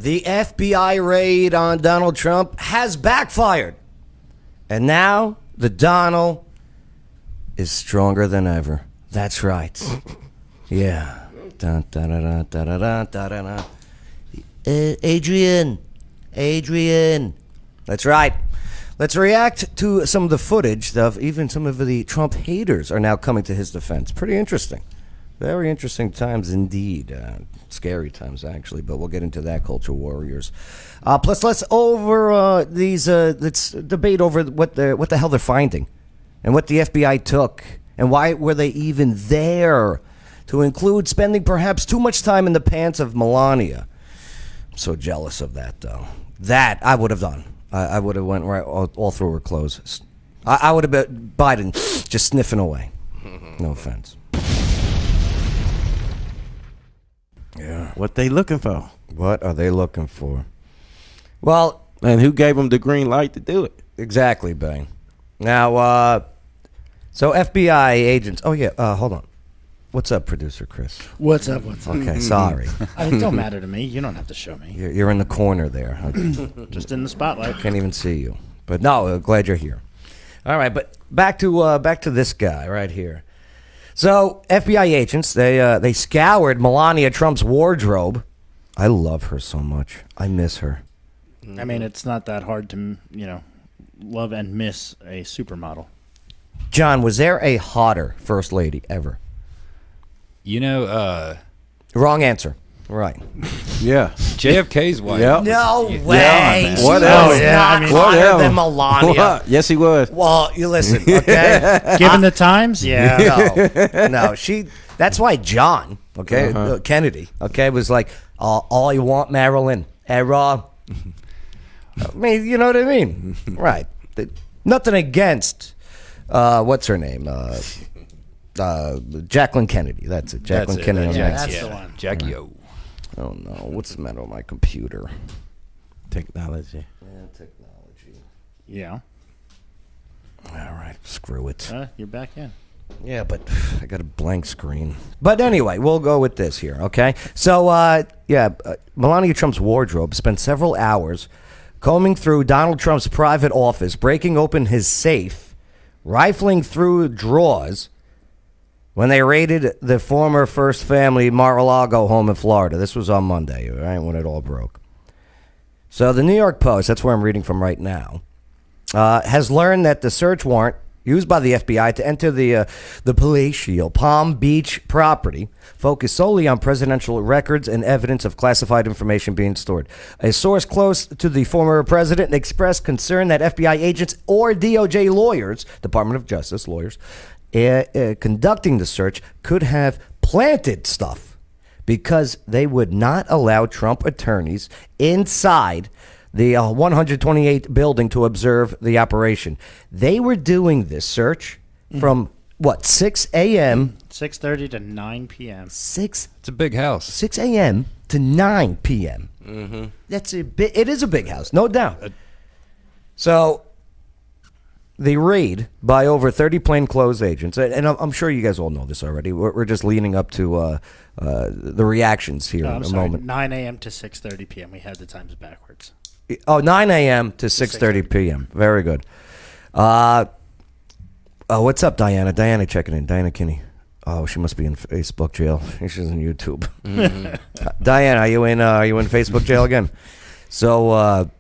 The FBI raid on Donald Trump has backfired. And now the Donald is stronger than ever. That's right. Yeah. Dun, dun, dun, dun, dun, dun, dun, dun, dun. Adrian. That's right. Let's react to some of the footage of even some of the Trump haters are now coming to his defense. Pretty interesting. Very interesting times indeed. Scary times, actually, but we'll get into that, Culture Warriors. Plus, let's debate over what the hell they're finding and what the FBI took and why were they even there, to include spending perhaps too much time in the pants of Melania. I'm so jealous of that, though. That I would have done. I would have went right all through her clothes. I would have been Biden just sniffing away. No offense. Yeah. What they looking for? What are they looking for? Well, and who gave them the green light to do it? Exactly, Bang. Now, so FBI agents. Oh yeah. Hold on. What's up, producer Chris? What's up? Okay, sorry. It don't matter to me. You don't have to show me. You're in the corner there. Just in the spotlight. Can't even see you. But no, glad you're here. All right, but back to this guy right here. So FBI agents, they scoured Melania Trump's wardrobe. I love her so much. I miss her. I mean, it's not that hard to, love and miss a supermodel. John, was there a hotter first lady ever? Wrong answer. Right. Yeah. JFK's wife. Yep. No way. Yeah, what else? Hotter than Melania. What? Yes, he was. Well, you listen, okay? Given the times, yeah. No. That's why John, Kennedy, was like, all you want, Marilyn. I mean, you know what I mean? Right. Nothing against, what's her name? Jacqueline Kennedy. That's it. Jacqueline Kennedy. That's the one. Jackie O. Oh no! What's the matter with my computer? Technology. Yeah, technology. Yeah. All right, screw it. You're back in. Yeah, but I got a blank screen. But anyway, we'll go with this here, okay? So, Melania Trump's wardrobe spent several hours combing through Donald Trump's private office, breaking open his safe, rifling through drawers, when they raided the former First Family Mar-a-Lago home in Florida. This was on Monday, right, when it all broke. So the New York Post, that's where I'm reading from right now, has learned that the search warrant used by the FBI to enter the palatial Palm Beach property focused solely on presidential records and evidence of classified information being stored. A source close to the former president expressed concern that FBI agents or DOJ lawyers, Department of Justice lawyers, conducting the search could have planted stuff because they would not allow Trump attorneys inside the 128 building to observe the operation. They were doing this search from 6 a.m. 6:30 to 9 p.m. It's a big house. 6 a.m. to 9 p.m. Mm-hmm. It is a big house, no doubt. So the raid by over 30 plainclothes agents, and I'm sure you guys all know this already. We're just leading up to the reactions here in a moment. 9 a.m. to 6:30 p.m. We had the times backwards. 9 a.m. to 6:30 p.m. Very good. What's up, Diana? Diana checking in. Diana Kinney. Oh, she must be in Facebook jail. She's in YouTube. Mm-hmm. Diana, are you in Facebook jail again? So,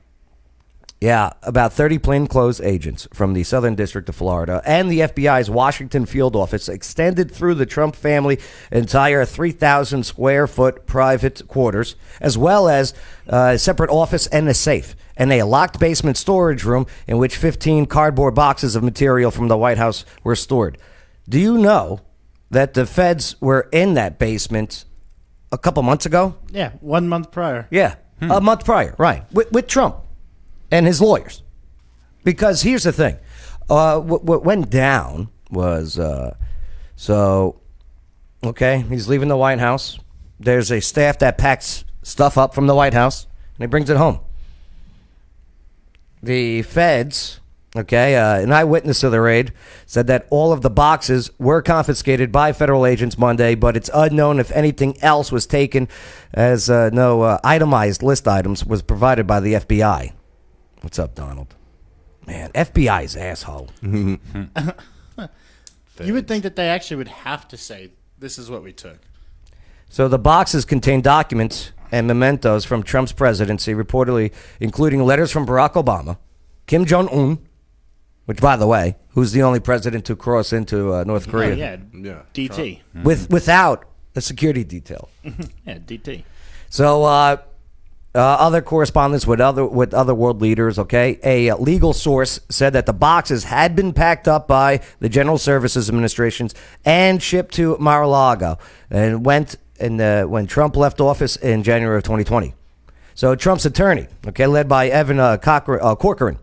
about 30 plainclothes agents from the Southern District of Florida and the FBI's Washington field office extended through the Trump family entire 3,000 square foot private quarters, as well as a separate office and a safe, and a locked basement storage room in which 15 cardboard boxes of material from the White House were stored. Do you know that the feds were in that basement a couple months ago? Yeah, 1 month prior. Yeah, a month prior, right, with Trump and his lawyers. Because here's the thing. What went down was, he's leaving the White House. There's a staff that packs stuff up from the White House, and he brings it home. The feds Okay, an eyewitness of the raid said that all of the boxes were confiscated by federal agents Monday, but it's unknown if anything else was taken, as no itemized list items was provided by the FBI. What's up, Donald? Man, FBI's asshole. You would think that they actually would have to say, this is what we took. So the boxes contain documents and mementos from Trump's presidency, reportedly including letters from Barack Obama, Kim Jong-un, which, by the way, who's the only president to cross into North Korea? Oh, yeah. DT. Without a security detail. Yeah, DT. So other correspondence with other world leaders. Okay, a legal source said that the boxes had been packed up by the General Services Administrations and shipped to Mar-a-Lago, and went when Trump left office in January of 2020. So Trump's attorney, okay, led by Evan Corcoran,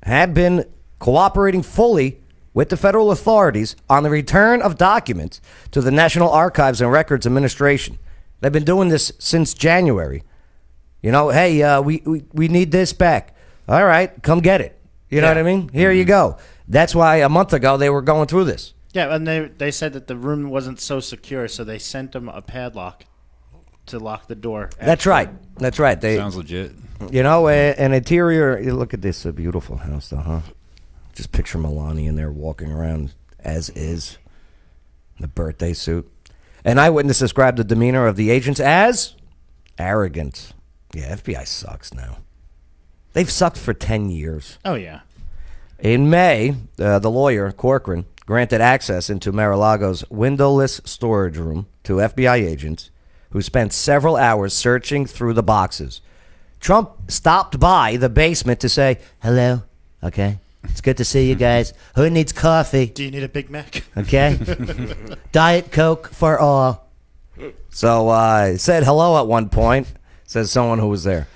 had been cooperating fully with the federal authorities on the return of documents to the National Archives and Records Administration. They've been doing this since January. You know, hey, we need this back. All right, come get it. You know what I mean? Here you go. That's why a month ago they were going through this. Yeah, and they said that the room wasn't so secure, so they sent them a padlock to lock the door. That's right. That's right. They, Sounds legit. you know, an interior. Look at this beautiful house, though, huh? Just picture Melania in there walking around as is, in the birthday suit. An eyewitness described the demeanor of the agents as arrogant. Yeah, FBI sucks now. They've sucked for 10 years. Oh, yeah. In May, the lawyer, Corcoran, granted access into Mar-a-Lago's windowless storage room to FBI agents who spent several hours searching through the boxes. Trump stopped by the basement to say, hello, okay? It's good to see you guys. Who needs coffee? Do you need a Big Mac? Okay? Diet Coke for all. So said hello at one point, says someone who was there.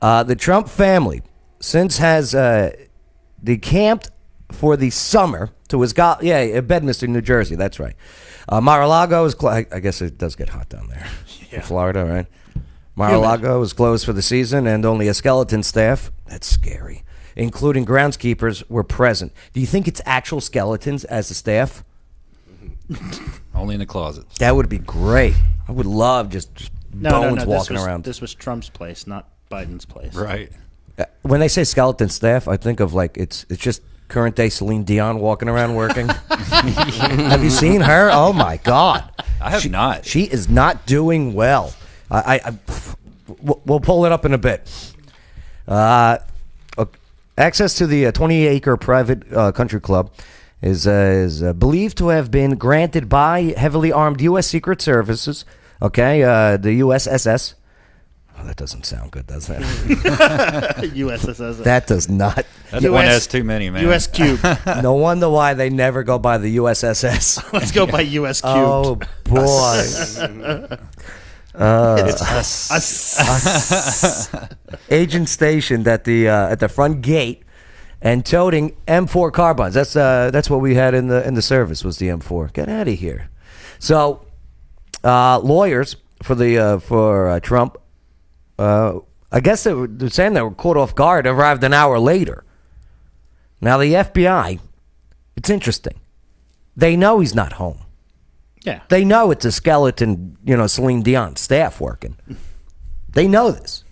The Trump family since has decamped for the summer to his Bedminster, New Jersey. That's right. Mar-a-Lago is I guess it does get hot down there in Florida, right? Mar-a-Lago is closed for the season, and only a skeleton staff. That's scary. Including groundskeepers were present. Do you think it's actual skeletons as the staff? Only in the closets. That would be great. I would love just bones walking around. This was Trump's place, not Biden's place. Right. When they say skeleton staff, I think of like it's just current day Celine Dion walking around working. Have you seen her? Oh my God, I have not. She is not doing well. We'll pull it up in a bit. Access to the 20-acre private country club is believed to have been granted by heavily armed U.S. Secret Services. Okay, the USSS. Oh, that doesn't sound good, does it? USSS. That does not. That one has too many, man. US Cube. No wonder why they never go by the USSS. Let's go by US Cube. Oh boy. It's us. Agent stationed at the front gate and toting M4 carbines. That's what we had in the service was the M4. Get out of here. So lawyers for Trump, I guess they're saying they were caught off guard, arrived an hour later. Now the FBI, it's interesting. They know he's not home. Yeah. They know it's a skeleton, Celine Dion staff working. They know this.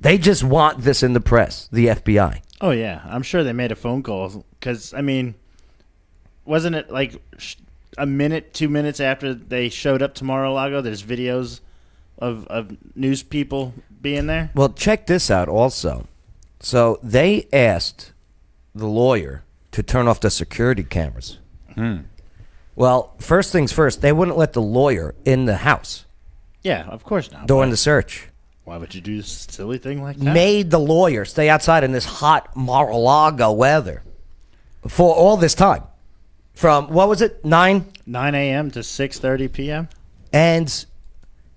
They just want this in the press, the FBI. Oh, yeah. I'm sure they made a phone call because, I mean, wasn't it like a minute, 2 minutes after they showed up to Mar-a-Lago, there's videos of news people being there? Well, check this out also. So they asked the lawyer to turn off the security cameras. Well, first things first, they wouldn't let the lawyer in the house Yeah, of course not. during the search. Why would you do a silly thing like that? Made the lawyer stay outside in this hot Mar-a-Lago weather for all this time. From, what was it, 9? 9 a.m. to 6:30 p.m.? And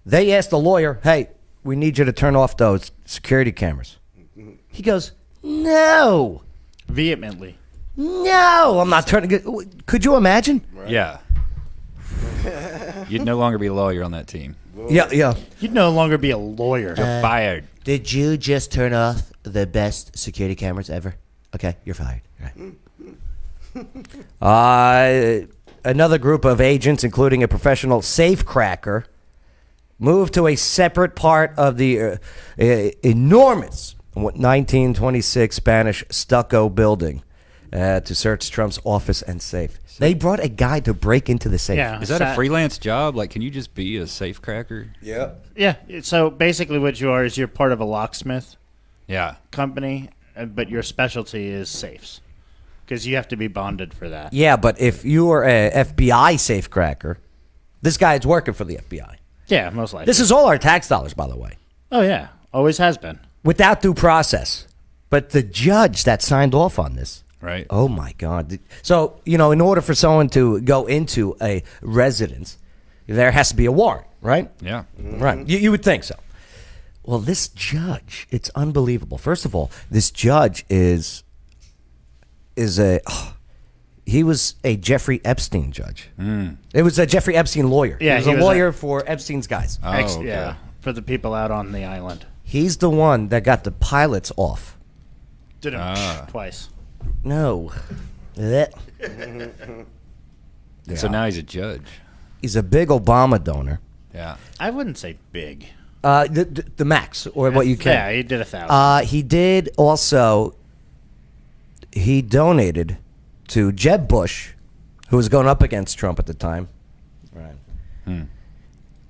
they asked the lawyer, hey, we need you to turn off those security cameras. He goes, no, Vehemently. no, I'm not turning. Could you imagine? Yeah. You'd no longer be a lawyer on that team. Yeah. You'd no longer be a lawyer. You're fired. Did you just turn off the best security cameras ever? Okay, you're fired. Right. Another group of agents, including a professional safecracker, moved to a separate part of the enormous 1926 Spanish stucco building to search Trump's office and safe. They brought a guy to break into the safe. Yeah. Is that a freelance job? Like, can you just be a safecracker? Yeah. Yeah. So basically, what you are is you're part of a locksmith Yeah. company, but your specialty is safes because you have to be bonded for that. Yeah, but if you are a FBI safecracker, this guy is working for the FBI. Yeah, most likely. This is all our tax dollars, by the way, Oh yeah, always has been. without due process. But the judge that signed off on this, Right. oh my God. So, in order for someone to go into a residence, there has to be a warrant, right? Yeah. Right. You would think so. Well, this judge, it's unbelievable. First of all, this judge he was a Jeffrey Epstein judge. It was a Jeffrey Epstein lawyer. Yeah, he was he a was lawyer for Epstein's guys. Oh, okay. Yeah, for the people out on the island. He's the one that got the pilots off. Did him Ah. twice. No. Blech. So now he's a judge. He's a big Obama donor. Yeah. I wouldn't say big. The max, or what you can. Yeah, he did 1,000. He did also. He donated to Jeb Bush, who was going up against Trump at the time. Right.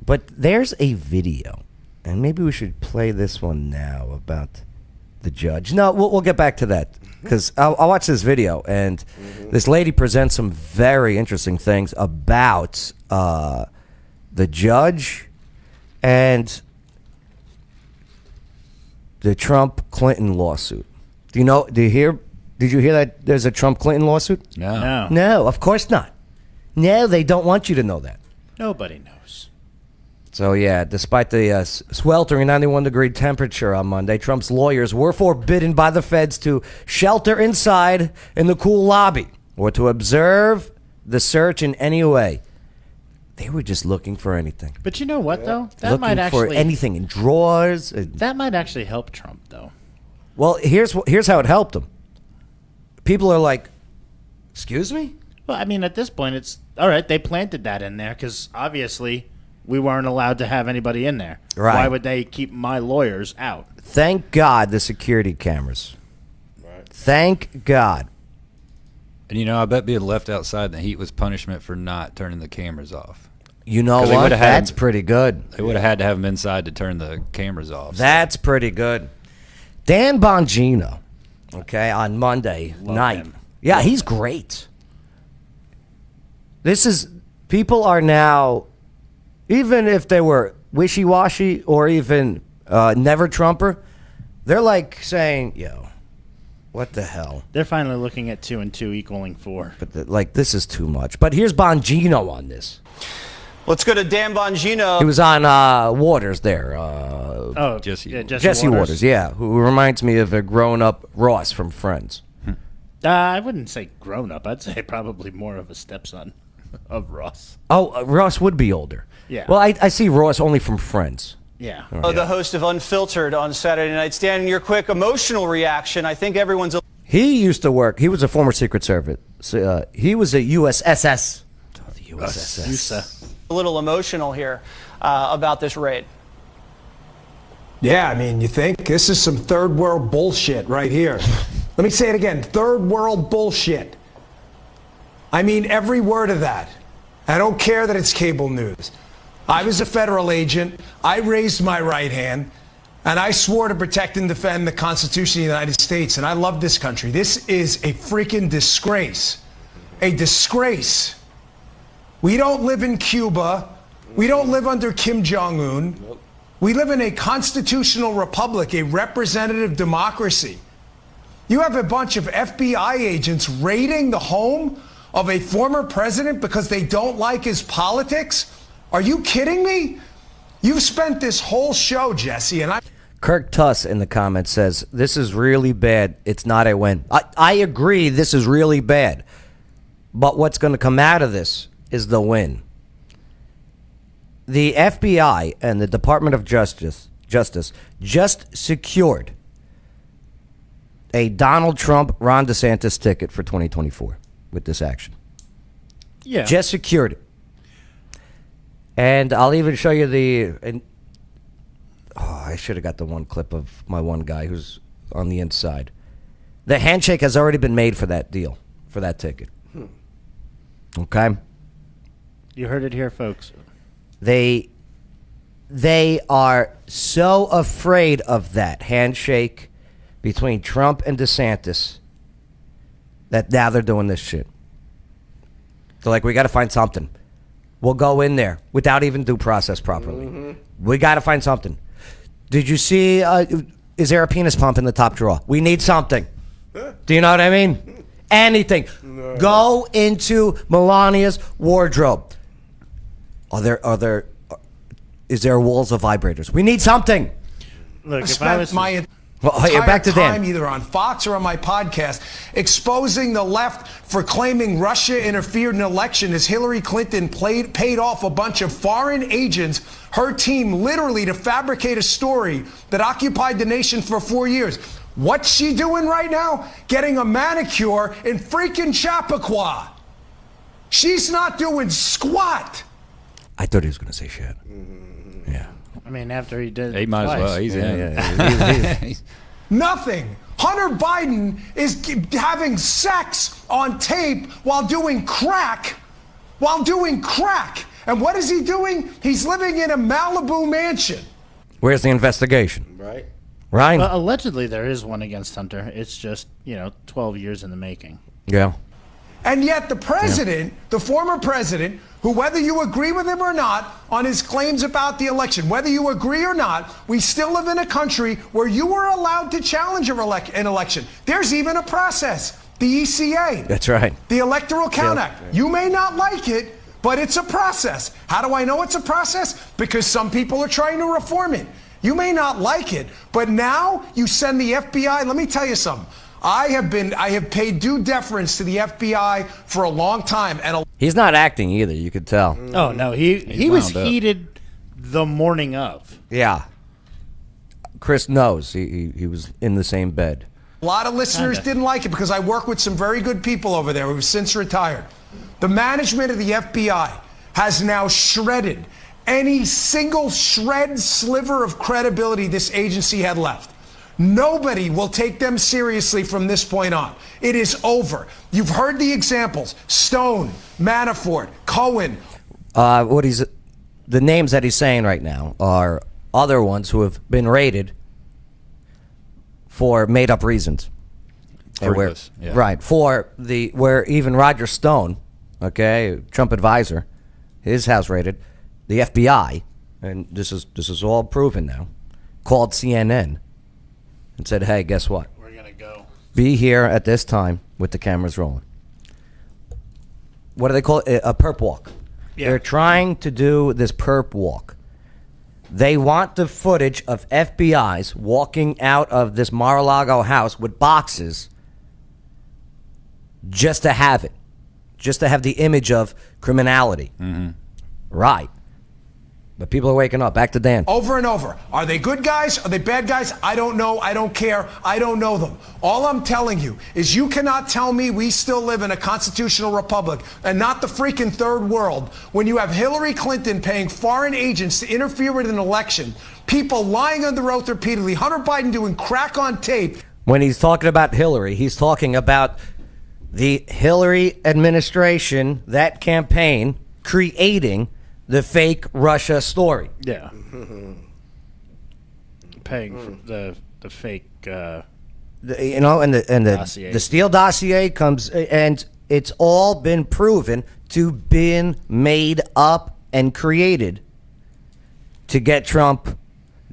But there's a video, and maybe we should play this one now about the judge. No, we'll get back to that because I'll watch this video, and this lady presents some very interesting things about the judge and the Trump-Clinton lawsuit. Did you hear that there's a Trump-Clinton lawsuit? No. No, of course not. No, they don't want you to know that. Nobody knows. So, yeah, despite the sweltering 91-degree temperature on Monday, Trump's lawyers were forbidden by the feds to shelter inside in the cool lobby or to observe the search in any way. They were just looking for anything. But you know what, though? That Looking might for actually anything in drawers. that might actually help Trump, though. Well, here's how it helped him. People are like, excuse me? Well, I mean, at this point, it's all right. They planted that in there because obviously we weren't allowed to have anybody in there. Right. Why would they keep my lawyers out? Thank God the security cameras. Right. Thank God. And I bet being left outside in the heat was punishment for not turning the cameras off. You know 'Cause they what? would've had- That's pretty good. They would have had to have him inside to turn the cameras off. That's pretty good. Dan Bongino, okay, on Monday night. him. Yeah, he's great. People are now, even if they were wishy-washy or even never Trumper, they're like saying, yo, what the hell? They're finally looking at 2 and 2 equaling 4. But this is too much. But here's Bongino on this. Let's go to Dan Bongino. He was on Waters there. Jesse. Yeah, Jesse Waters, yeah, who reminds me of a grown-up Ross from Friends. I wouldn't say grown up. I'd say probably more of a stepson of Ross. Oh, Ross would be older. Yeah. Well, I see Ross only from Friends. Yeah. The host of Unfiltered on Saturday night. Stan, your quick emotional reaction. I think everyone's He used to work. He was a former Secret Service. He was a USSS. Oh, the USSS. USA. a little emotional here about this raid. Yeah, I mean, you think? This is some third world bullshit right here. Let me say it again. Third world bullshit. I mean every word of that. I don't care that it's cable news. I was a federal agent. I raised my right hand. And I swore to protect and defend the Constitution of the United States. And I love this country. This is a freaking disgrace. A disgrace. We don't live in Cuba. We don't live under Kim Jong-un. We live in a constitutional republic, a representative democracy. You have a bunch of FBI agents raiding the home of a former president because they don't like his politics? Are you kidding me? You've spent this whole show, Jesse, and Kirk Tuss in the comments says, this is really bad. It's not a win. I agree this is really bad. But what's going to come out of this is the win. The FBI and the Department of Justice just secured a Donald Trump, Ron DeSantis ticket for 2024 with this action. Yeah. Just secured it. And I'll even show you I should have got the one clip of my one guy who's on the inside. The handshake has already been made for that deal, for that ticket. Okay? You heard it here, folks. They are so afraid of that handshake between Trump and DeSantis that now they're doing this shit. They're like, we got to find something. We'll go in there without even due process properly. We got to find something. Did you see, is there a penis pump in the top drawer? We need something. Do you know what I mean? Anything. No. Go into Melania's wardrobe. Is there walls of vibrators? We need something. Look, if spent I was my Well, back to Dan. time either on Fox or on my podcast exposing the left for claiming Russia interfered in an election as Hillary Clinton paid off a bunch of foreign agents, her team literally to fabricate a story that occupied the nation for 4 years. What's she doing right now? Getting a manicure in freaking Chappaqua. She's not doing squat. I thought he was going to say shit. Yeah. I mean, after he did He might as well. twice. He's in. Yeah. Nothing. Hunter Biden is having sex on tape while doing crack. And what is he doing? He's living in a Malibu mansion. Where's the investigation? Right. Ryan? Well, allegedly, there is one against Hunter. It's just, 12 years in the making. Yeah. And yet the president, the former president, who whether you agree with him or not on his claims about the election, whether you agree or not, we still live in a country where you are allowed to challenge an election. There's even a process, the ECA. That's right. The Electoral Count Yeah. Act. You may not like it, but it's a process. How do I know it's a process? Because some people are trying to reform it. You may not like it, but now you send the FBI. Let me tell you something. I have paid due deference to the FBI for a long time, and He's not acting either, you could tell. Oh, no. He was wound up. heated the morning of. Yeah. Chris knows. He was in the same bed. a lot of listeners Kinda. didn't like it because I work with some very good people over there who've since retired. The management of the FBI has now shredded any single sliver of credibility this agency had left. Nobody will take them seriously from this point on. It is over. You've heard the examples: Stone, Manafort, Cohen. The names that he's saying right now are other ones who have been raided for made-up reasons. And where, Fruitless, yeah. right, where even Roger Stone, okay, Trump advisor, his house raided, the FBI, and this is all proven now, called CNN and said, hey, guess what? We're going to go. Be here at this time with the cameras rolling. What do they call it? A perp walk. Yeah. They're trying to do this perp walk. They want the footage of FBI's walking out of this Mar-a-Lago house with boxes just to have it. Just to have the image of criminality. Mm-hmm. Right. But people are waking up. Back to Dan. Over and over. Are they good guys? Are they bad guys? I don't know. I don't care. I don't know them. All I'm telling you is you cannot tell me we still live in a constitutional republic and not the freaking third world when you have Hillary Clinton paying foreign agents to interfere with an election, people lying under oath repeatedly, Hunter Biden doing crack on tape. When he's talking about Hillary, he's talking about the Hillary administration, that campaign, creating the fake Russia story. Yeah. Paying for the fake. And the Dossier. the Steele dossier comes, and it's all been proven to been made up and created to get Trump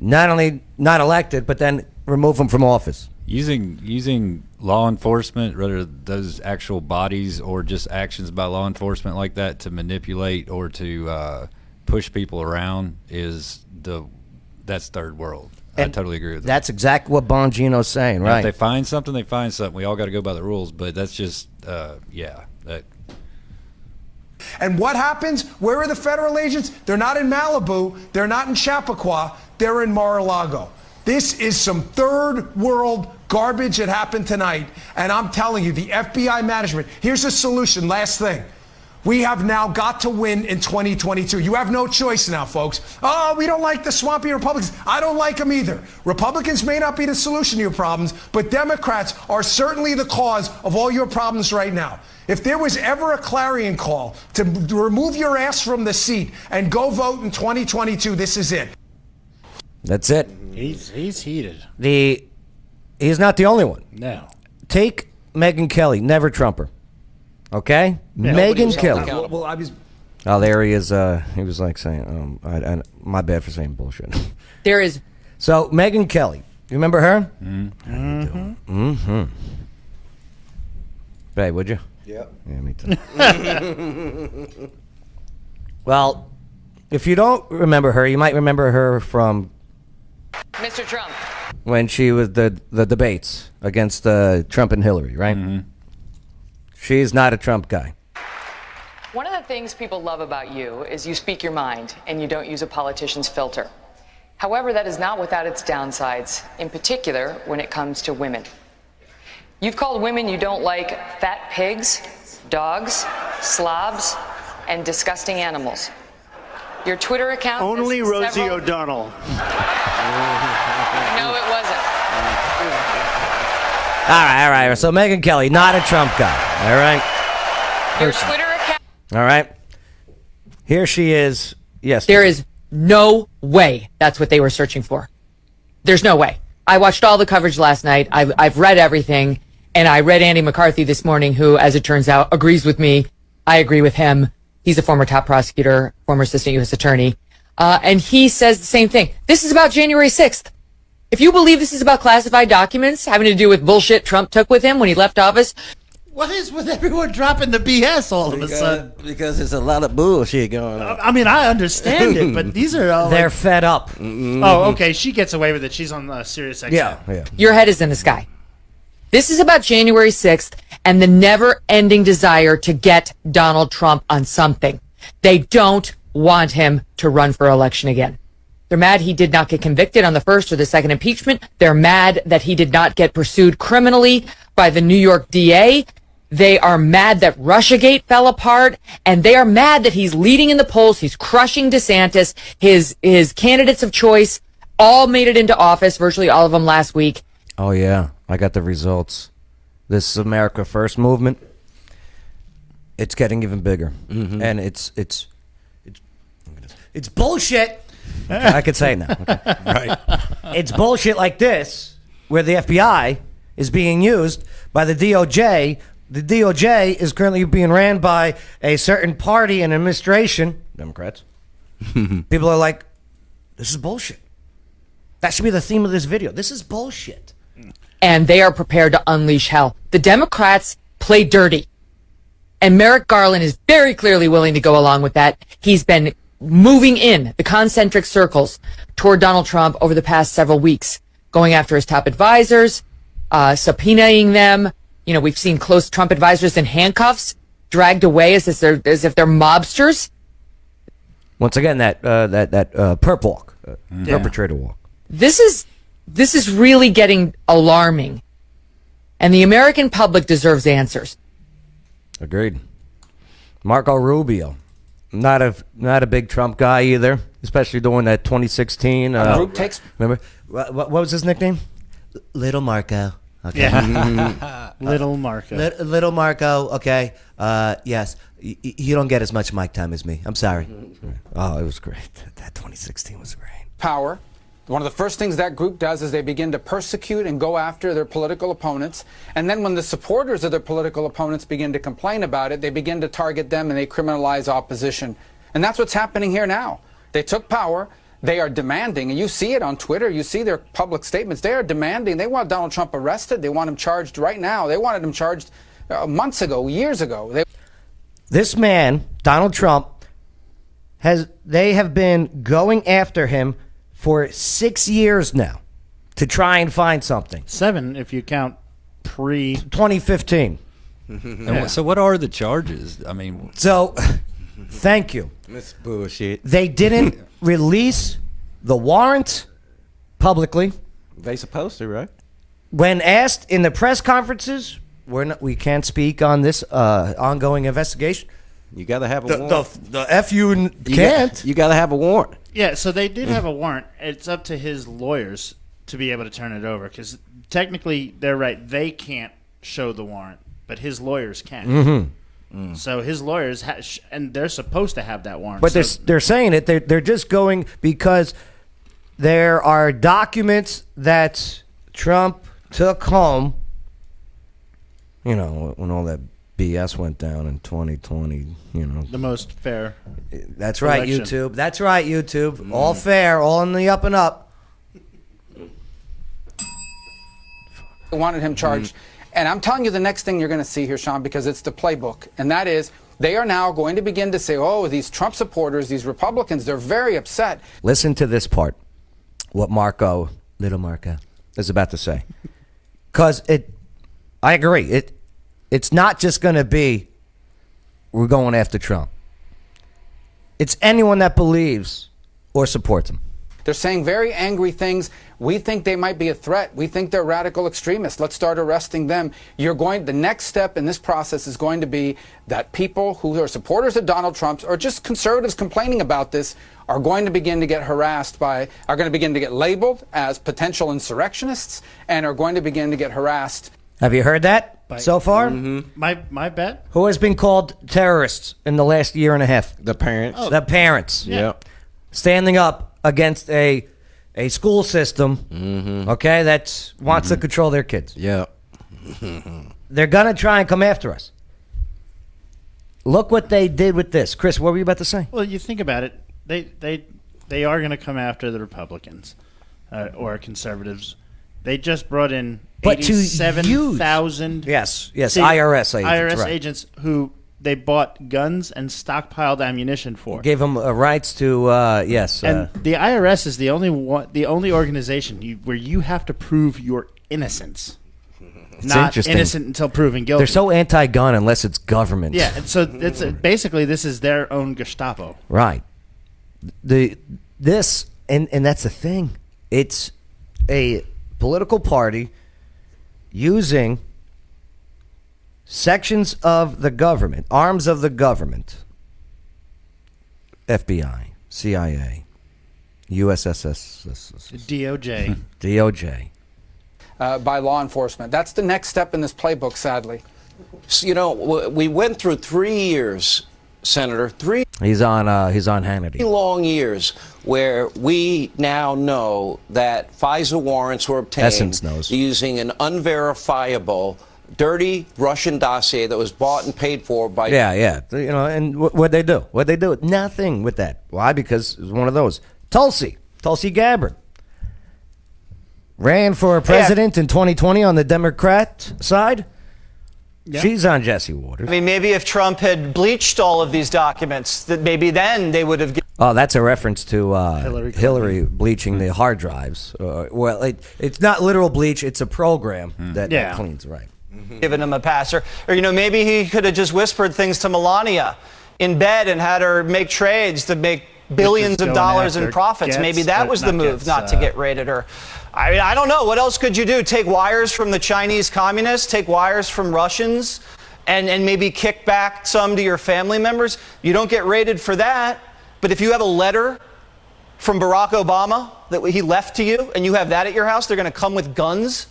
not only not elected, but then remove him from office. Using law enforcement, whether those actual bodies or just actions by law enforcement like that to manipulate or to push people around that's third world. And I totally agree with that. That's exactly what Bongino's saying, Now, right? if they find something, they find something. We all got to go by the rules, but that's just And what happens? Where are the federal agents? They're not in Malibu. They're not in Chappaqua. They're in Mar-a-Lago. This is some third world garbage that happened tonight. And I'm telling you, the FBI management, here's a solution. Last thing. We have now got to win in 2022. You have no choice now, folks. Oh, we don't like the swampy Republicans. I don't like them either. Republicans may not be the solution to your problems, but Democrats are certainly the cause of all your problems right now. If there was ever a clarion call to remove your ass from the seat and go vote in 2022, this is it. That's it. He's heated. He's not the only one. No. Take Megyn Kelly, never Trumper. Okay? Yeah, Megyn Kelly. Well, I was... Oh, there he is. He was like saying, my bad for saying bullshit. There is. So, Megyn Kelly. You remember her? Mm-hmm. Babe, would you? Yep. Yeah, me too. Well, if you don't remember her, you might remember her from Mr. Trump. when she was the debates against Trump and Hillary, right? Mm-hmm. She's not a Trump guy. One of the things people love about you is you speak your mind and you don't use a politician's filter. However, that is not without its downsides, in particular when it comes to women. You've called women you don't like fat pigs, dogs, slobs, and disgusting animals. Your Twitter account... Only has Rosie several... O'Donnell. No, it wasn't. All right. So Megyn Kelly, not a Trump guy. All right. Your Twitter account... All right. Here she is. Yes. There is no way that's what they were searching for. There's no way. I watched all the coverage last night. I've read everything. And I read Andy McCarthy this morning, who, as it turns out, agrees with me. I agree with him. He's a former top prosecutor, former assistant U.S. attorney. And he says the same thing. This is about January 6th. If you believe this is about classified documents having to do with bullshit Trump took with him when he left office. What is with everyone dropping the BS all of a sudden? Because there's a lot of bullshit going on. I mean, I understand it, but these are all They're fed up. Oh, okay. She gets away with it. She's on Sirius XM. Yeah. Your head is in the sky. This is about January 6th and the never-ending desire to get Donald Trump on something. They don't want him to run for election again. They're mad he did not get convicted on the first or the second impeachment. They're mad that he did not get pursued criminally by the New York DA. They are mad that Russiagate fell apart, and they are mad that he's leading in the polls. He's crushing DeSantis. His candidates of choice all made it into office, virtually all of them last week. Oh, yeah. I got the results. This America First movement, it's getting even bigger. Mm-hmm. And it's bullshit. I could say it now. Okay. Right. It's bullshit like this, where the FBI is being used by the DOJ. The DOJ is currently being ran by a certain party and administration, Democrats. People are like, this is bullshit. That should be the theme of this video. This is bullshit. And they are prepared to unleash hell. The Democrats play dirty. And Merrick Garland is very clearly willing to go along with that. He's been moving in the concentric circles toward Donald Trump over the past several weeks, going after his top advisors, subpoenaing them. You know, we've seen close Trump advisors in handcuffs, dragged away as if they're mobsters. Once again, that perp walk, perpetrator walk. This is really getting alarming, and the American public deserves answers. Agreed. Marco Rubio, not a big Trump guy either, especially during that 2016. Group takes. Remember what was his nickname? Little Marco. Okay. Yeah. Little Marco. Little Marco. Okay. Yes. You don't get as much mic time as me. I'm sorry. Oh, it was great. That 2016 was great. Power. One of the first things that group does is they begin to persecute and go after their political opponents. And then when the supporters of their political opponents begin to complain about it, they begin to target them and they criminalize opposition. And that's what's happening here now. They took power. They are demanding, and you see it on Twitter, you see their public statements. They are demanding, they want Donald Trump arrested. They want him charged right now. They wanted him charged months ago, years ago. This man, Donald Trump, they have been going after him for 6 years now to try and find something. 7 if you count pre 2015. So what are the charges? I mean, so thank you. That's bullshit. They didn't release the warrant publicly. They supposed to, right? when asked in the press conferences, we can't speak on this ongoing investigation. You got to have a warrant. The FU can't. You got to have a warrant. Yeah, so they did have a warrant. It's up to his lawyers to be able to turn it over because technically they're right. They can't show the warrant, but his lawyers can. Mm-hmm. So his lawyers, and they're supposed to have that warrant. But they're saying it. They're just going because there are documents that Trump took home. You know, when all that BS went down in 2020, you know. The most fair. That's right, election. YouTube. That's right, YouTube. All fair, all in the up and up. They wanted him charged. And I'm telling you the next thing you're going to see here, Sean, because it's the playbook. And that is they are now going to begin to say, oh, these Trump supporters, these Republicans, they're very upset. Listen to this part, what little Marco, is about to say. Because I agree. It's not just going to be we're going after Trump. It's anyone that believes or supports him. They're saying very angry things. We think they might be a threat. We think they're radical extremists. Let's start arresting them. The next step in this process is going to be that people who are supporters of Donald Trump or just conservatives complaining about this are going to begin to get harassed are going to begin to get labeled as potential insurrectionists and are going to begin to get harassed. Have you heard that so far? Mm-hmm. My bet. Who has been called terrorists in the last year and a half? The parents. The parents. Yeah. Standing up against a school system, okay, that wants to control their kids. Yeah. They're going to try and come after us. Look what they did with this. Chris, what were you about to say? Well, you think about it. They are going to come after the Republicans or conservatives. They just brought in 87,000 yes, IRS agents. IRS right. agents who they bought guns and stockpiled ammunition for. Gave them rights to yes. And the IRS is the only organization where you have to prove your innocence. It's not interesting. innocent until proven guilty. They're so anti-gun unless it's government. Yeah, and so it's basically this is their own Gestapo. Right. And that's the thing. It's a political party using sections of the government, arms of the government, FBI, CIA, USSS, DOJ, By law enforcement. That's the next step in this playbook, sadly. You know, we went through 3 years, Senator, He's on Hannity. long years where we now know that FISA warrants were obtained Essence knows. using an unverifiable, dirty Russian dossier that was bought and paid for by... Yeah. You know, and what'd they do? What'd they do? Nothing with that. Why? Because it was one of those. Tulsi Gabbard ran for president in 2020 on the Democrat side. Yeah. She's on Jesse Waters. I mean, maybe if Trump had bleached all of these documents, that maybe then they would have... Oh, that's a reference to Hillary bleaching the hard drives. Well, it's not literal bleach. It's a program that cleans, right. given him a passer. Or, you know, maybe he could have just whispered things to Melania in bed and had her make trades to make billions of dollars in profits. Maybe that was the move, not to get raided her. I mean, I don't know. What else could you do? Take wires from the Chinese communists, take wires from Russians, and maybe kick back some to your family members? You don't get raided for that. But if you have a letter from Barack Obama that he left to you, and you have that at your house, they're going to come with guns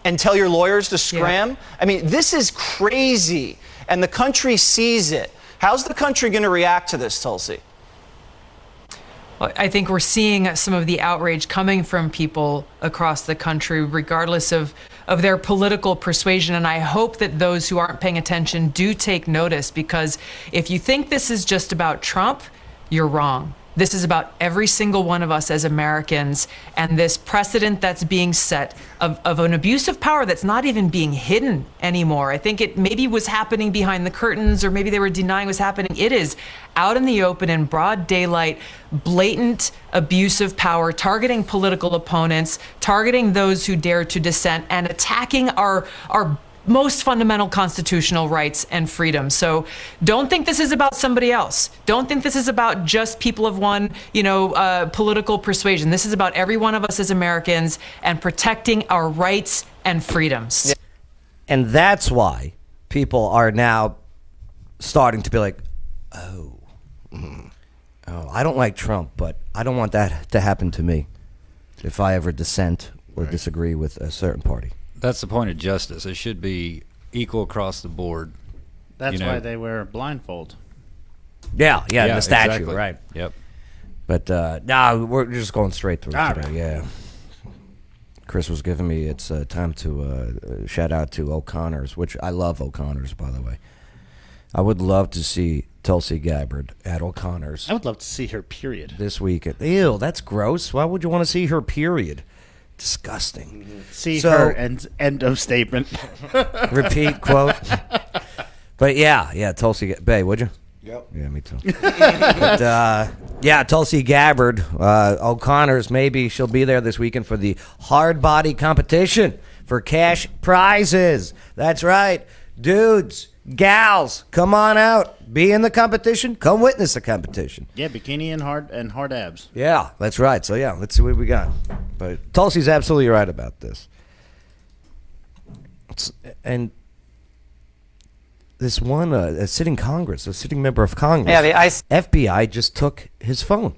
and tell your lawyers to scram? Yeah. I mean, this is crazy, and the country sees it. How's the country going to react to this, Tulsi? I think we're seeing some of the outrage coming from people across the country, regardless of their political persuasion. And I hope that those who aren't paying attention do take notice, because if you think this is just about Trump, you're wrong. This is about every single one of us as Americans, and this precedent that's being set of an abuse of power that's not even being hidden anymore. I think it maybe was happening behind the curtains, or maybe they were denying it was happening. It is out in the open, in broad daylight, blatant abuse of power, targeting political opponents, targeting those who dare to dissent, and attacking our most fundamental constitutional rights and freedoms. So don't think this is about somebody else. Don't think this is about just people of one, political persuasion. This is about every one of us as Americans and protecting our rights and freedoms. And that's why people are now starting to be like, oh, I don't like Trump, but I don't want that to happen to me if I ever dissent or disagree with a certain party. That's the point of justice. It should be equal across the board. That's why they wear a blindfold. Yeah, the statue, exactly. right. Yep. But no, we're just going straight through All today. right. Yeah. Chris was giving me, it's time to shout out to O'Connor's, which I love O'Connor's, by the way. I would love to see Tulsi Gabbard at O'Connor's I would love to see her, period. this weekend. Ew, that's gross. Why would you want to see her, period? Disgusting. See So- her end of statement. Repeat quote. But yeah, Tulsi Bay, would you? Yep. Yeah, me too. But yeah, Tulsi Gabbard, O'Connor's, maybe she'll be there this weekend for the hard body competition for cash prizes. That's right. Dudes, gals, come on out. Be in the competition. Come witness the competition. Yeah, bikini and hard abs. Yeah, that's right. So yeah, let's see what we got. But Tulsi's absolutely right about this. And this one, a sitting member of Congress. Yeah, the ICE. FBI just took his phone.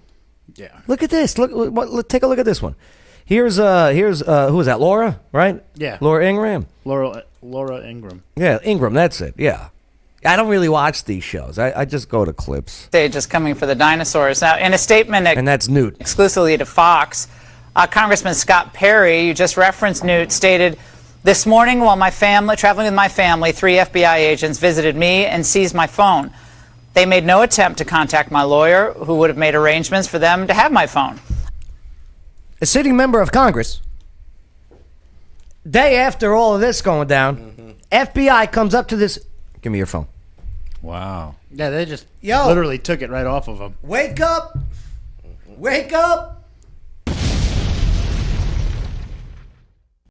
Yeah. Look at this. Take a look at this one. Here's who is that? Laura, right? Yeah. Laura Ingram. Laura Ingram. Yeah, Ingram. That's it. Yeah. I don't really watch these shows. I just go to clips. Stage is coming for the dinosaurs. Now, in a statement And that's Newt. exclusively to Fox, Congressman Scott Perry, you just referenced Newt, stated, "This morning while traveling with my family, 3 FBI agents visited me and seized my phone. They made no attempt to contact my lawyer, who would have made arrangements for them to have my phone." A sitting member of Congress, day after all of this going down, FBI comes up to this. Give me your phone. Wow. Yeah, they just Yo. literally took it right off of him. Wake up. Wake up.